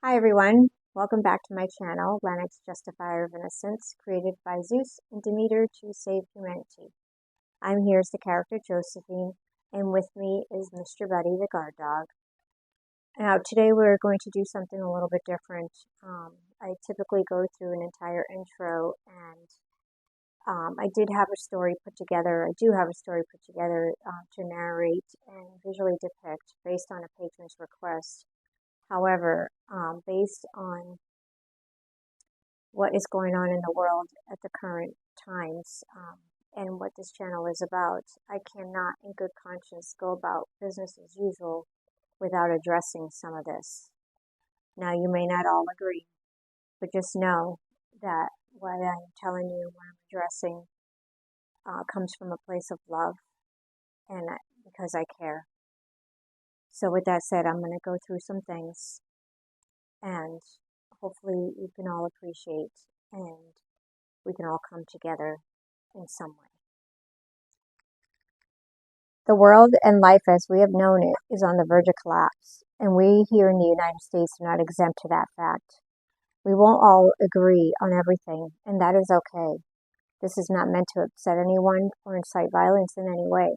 Hi everyone, welcome back to my channel, Lennox Justifier of Innocence, created by Zeus and Demeter to save humanity. I'm here as the character Josephine, and with me is Mr. Buddy, the guard dog. Now today we're going to do something a little bit different. I typically go through an entire intro, and I did have a story put together, I do have a story put together to narrate and visually depict based on a patron's request. However, based on what is going on in the world at the current times and what this channel is about, I cannot in good conscience go about business as usual without addressing some of this. Now, you may not all agree, but just know that what I'm telling you, what I'm addressing, comes from a place of love and because I care. So with that said, I'm going to go through some things, and hopefully you can all appreciate and we can all come together in some way. The world and life as we have known it is on the verge of collapse, and we here in the United States are not exempt to that fact. We won't all agree on everything, and that is okay. This is not meant to upset anyone or incite violence in any way.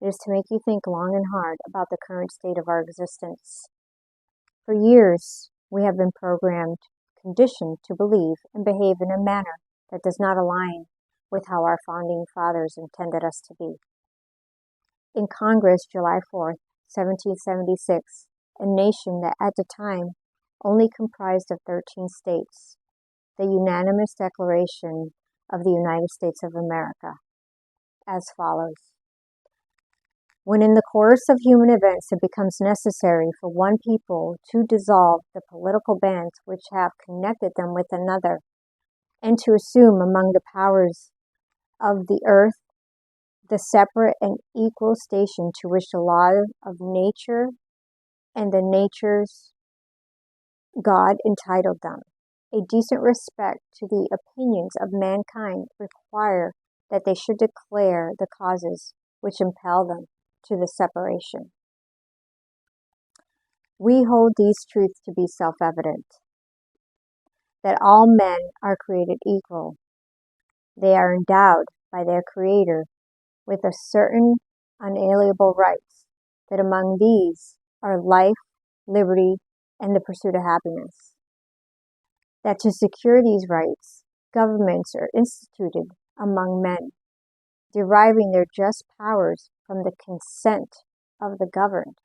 It is to make you think long and hard about the current state of our existence. For years, we have been programmed, conditioned to believe and behave in a manner that does not align with how our founding fathers intended us to be. In Congress, July 4th, 1776, a nation that at the time only comprised of 13 states, the unanimous Declaration of the United States of America, as follows. When in the course of human events it becomes necessary for one people to dissolve the political bands which have connected them with another, and to assume among the powers of the earth the separate and equal station to which the law of nature and the nature's God entitled them, a decent respect to the opinions of mankind require that they should declare the causes which impel them to the separation. We hold these truths to be self-evident, that all men are created equal. They are endowed by their Creator with a certain unalienable rights, that among these are life, liberty, and the pursuit of happiness. That to secure these rights, governments are instituted among men, deriving their just powers from the consent of the governed.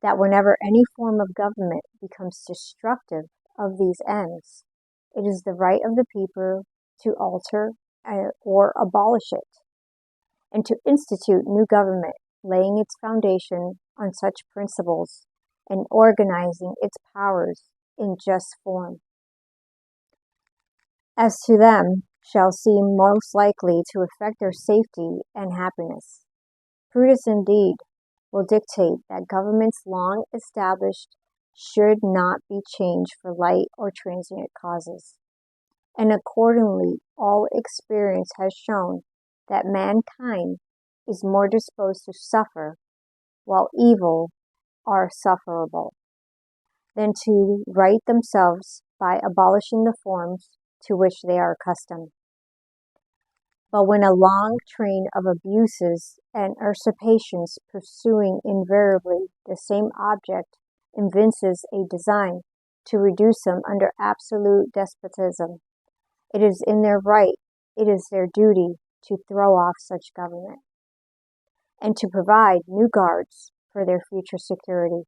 That whenever any form of government becomes destructive of these ends, it is the right of the people to alter or abolish it, and to institute new government, laying its foundation on such principles and organizing its powers in just form as to them shall seem most likely to affect their safety and happiness. Prudence indeed will dictate that governments long established should not be changed for light or transient causes. And accordingly, all experience has shown that mankind is more disposed to suffer while evil are sufferable than to right themselves by abolishing the forms to which they are accustomed. But when a long train of abuses and usurpations pursuing invariably the same object evinces a design to reduce them under absolute despotism, it is in their right, it is their duty to throw off such government, and to provide new guards for their future security.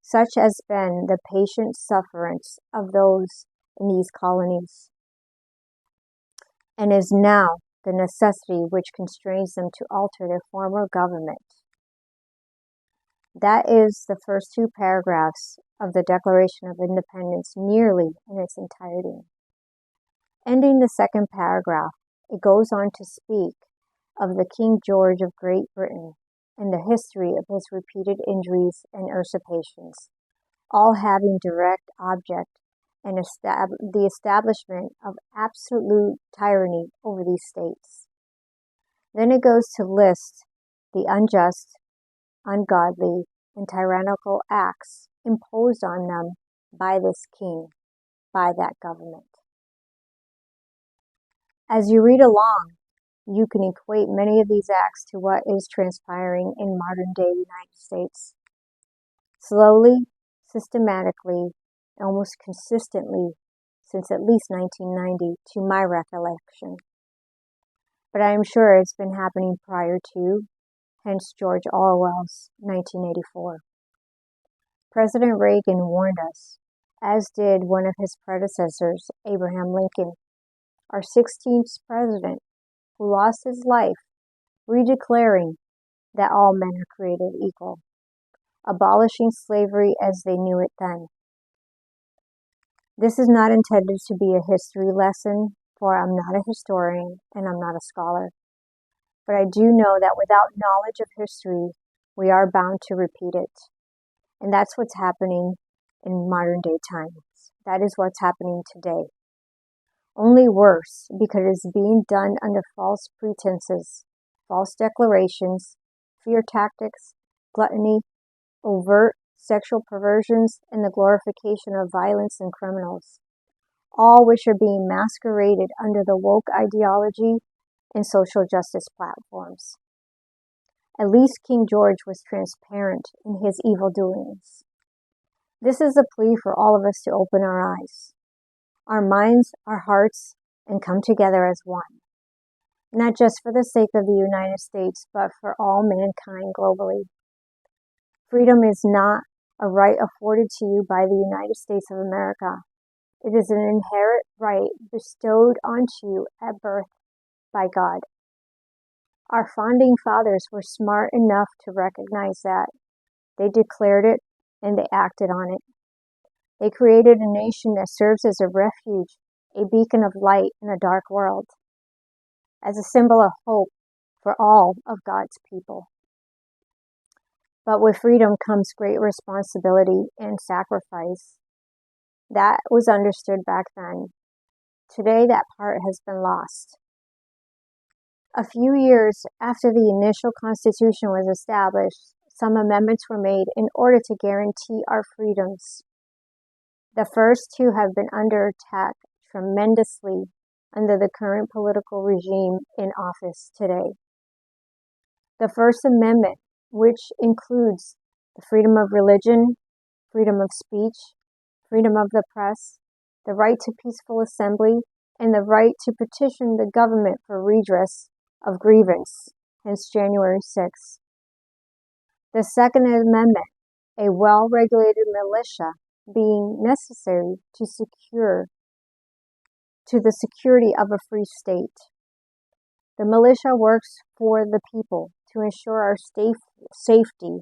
Such has been the patient sufferance of those in these colonies, and is now the necessity which constrains them to alter their former government. That is the first two paragraphs of the Declaration of Independence nearly in its entirety. Ending the second paragraph, it goes on to speak of the King George of Great Britain and the history of his repeated injuries and usurpations, all having direct object and the establishment of absolute tyranny over these states. Then it goes to list the unjust, ungodly, and tyrannical acts imposed on them by this king, by that government. As you read along, you can equate many of these acts to what is transpiring in modern-day United States. Slowly, systematically, almost consistently, since at least 1990, to my recollection. But I am sure it's been happening prior to, hence George Orwell's 1984. President Reagan warned us, as did one of his predecessors, Abraham Lincoln, our 16th president, who lost his life redeclaring that all men are created equal, abolishing slavery as they knew it then. This is not intended to be a history lesson, for I'm not a historian and I'm not a scholar. But I do know that without knowledge of history, we are bound to repeat it. And that's what's happening in modern day times. That is what's happening today. Only worse, because it is being done under false pretenses, false declarations, fear tactics, gluttony, overt sexual perversions, and the glorification of violence and criminals, all which are being masqueraded under the woke ideology and social justice platforms. At least King George was transparent in his evil doings. This is a plea for all of us to open our eyes, our minds, our hearts, and come together as one. Not just for the sake of the United States, but for all mankind globally. Freedom is not a right afforded to you by the United States of America. It is an inherent right bestowed onto you at birth by God. Our founding fathers were smart enough to recognize that. They declared it and they acted on it. They created a nation that serves as a refuge, a beacon of light in a dark world, as a symbol of hope for all of God's people. But with freedom comes great responsibility and sacrifice. That was understood back then. Today, that part has been lost. A few years after the initial Constitution was established, some amendments were made in order to guarantee our freedoms. The first two have been under attack tremendously under the current political regime in office today. The First Amendment, which includes the freedom of religion, freedom of speech, freedom of the press, the right to peaceful assembly, and the right to petition the government for redress of grievance, hence January 6th. The Second Amendment, a well-regulated militia being necessary to the security of a free state. The militia works for the people to ensure our safety,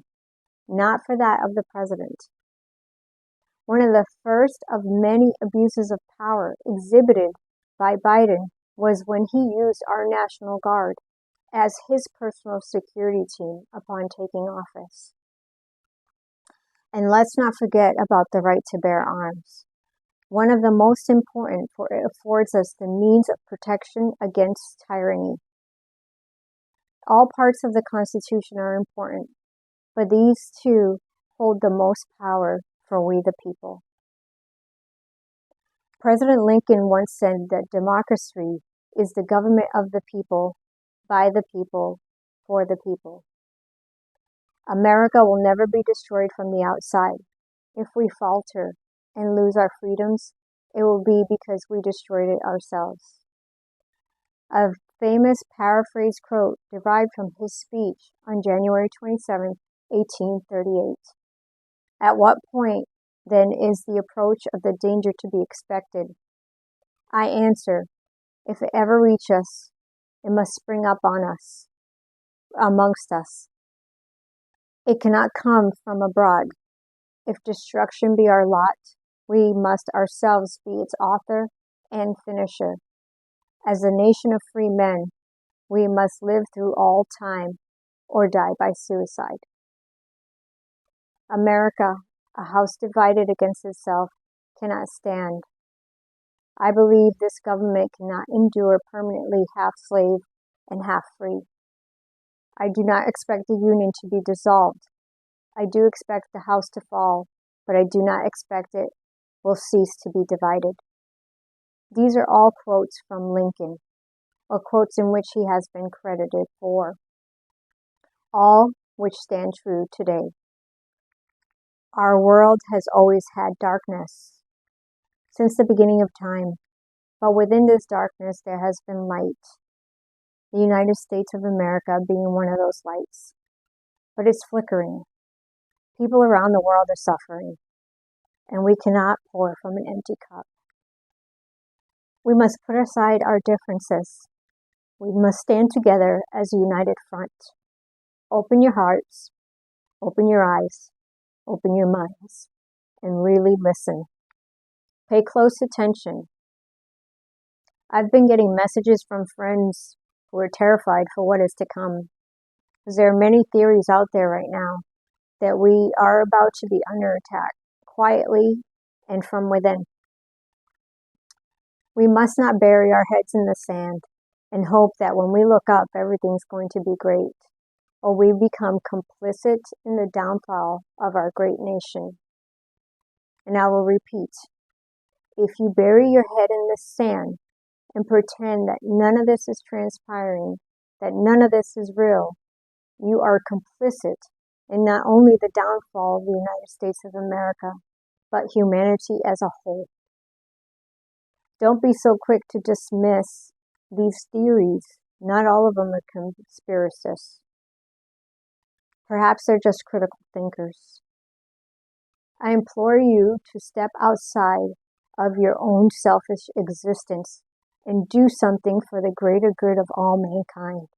not for that of the president. One of the first of many abuses of power exhibited by Biden was when he used our National Guard as his personal security team upon taking office. And let's not forget about the right to bear arms. One of the most important, for it affords us the means of protection against tyranny. All parts of the Constitution are important, but these two hold the most power for we the people. President Lincoln once said that democracy is the government of the people, by the people, for the people. America will never be destroyed from the outside. If we falter and lose our freedoms, it will be because we destroyed it ourselves. A famous paraphrase quote derived from his speech on January 27, 1838. At what point, then, is the approach of the danger to be expected? I answer, if it ever reach us, it must spring up on us, amongst us. It cannot come from abroad. If destruction be our lot, we must ourselves be its author and finisher. As a nation of free men, we must live through all time or die by suicide. America, a house divided against itself, cannot stand. I believe this government cannot endure permanently half slave and half free. I do not expect the Union to be dissolved. I do expect the house to fall, but I do not expect it will cease to be divided. These are all quotes from Lincoln, or quotes in which he has been credited for, all which stand true today. Our world has always had darkness since the beginning of time, but within this darkness there has been light, the United States of America being one of those lights. But it's flickering. People around the world are suffering, and we cannot pour from an empty cup. We must put aside our differences. We must stand together as a united front. Open your hearts, open your eyes, open your minds, and really listen. Pay close attention. I've been getting messages from friends who are terrified for what is to come, because there are many theories out there right now that we are about to be under attack, quietly and from within. We must not bury our heads in the sand and hope that when we look up, everything's going to be great, or we become complicit in the downfall of our great nation. And I will repeat, if you bury your head in the sand and pretend that none of this is transpiring, that none of this is real, you are complicit in not only the downfall of the United States of America, but humanity as a whole. Don't be so quick to dismiss these theories. Not all of them are conspiracists. Perhaps they're just critical thinkers. I implore you to step outside of your own selfish existence and do something for the greater good of all mankind.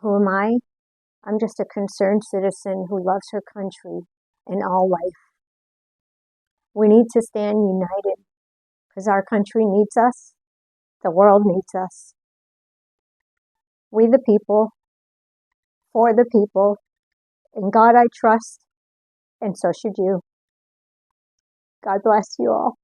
Who am I? I'm just a concerned citizen who loves her country and all life. We need to stand united because our country needs us. The world needs us. We the people, for the people. In God I trust, and so should you. God bless you all.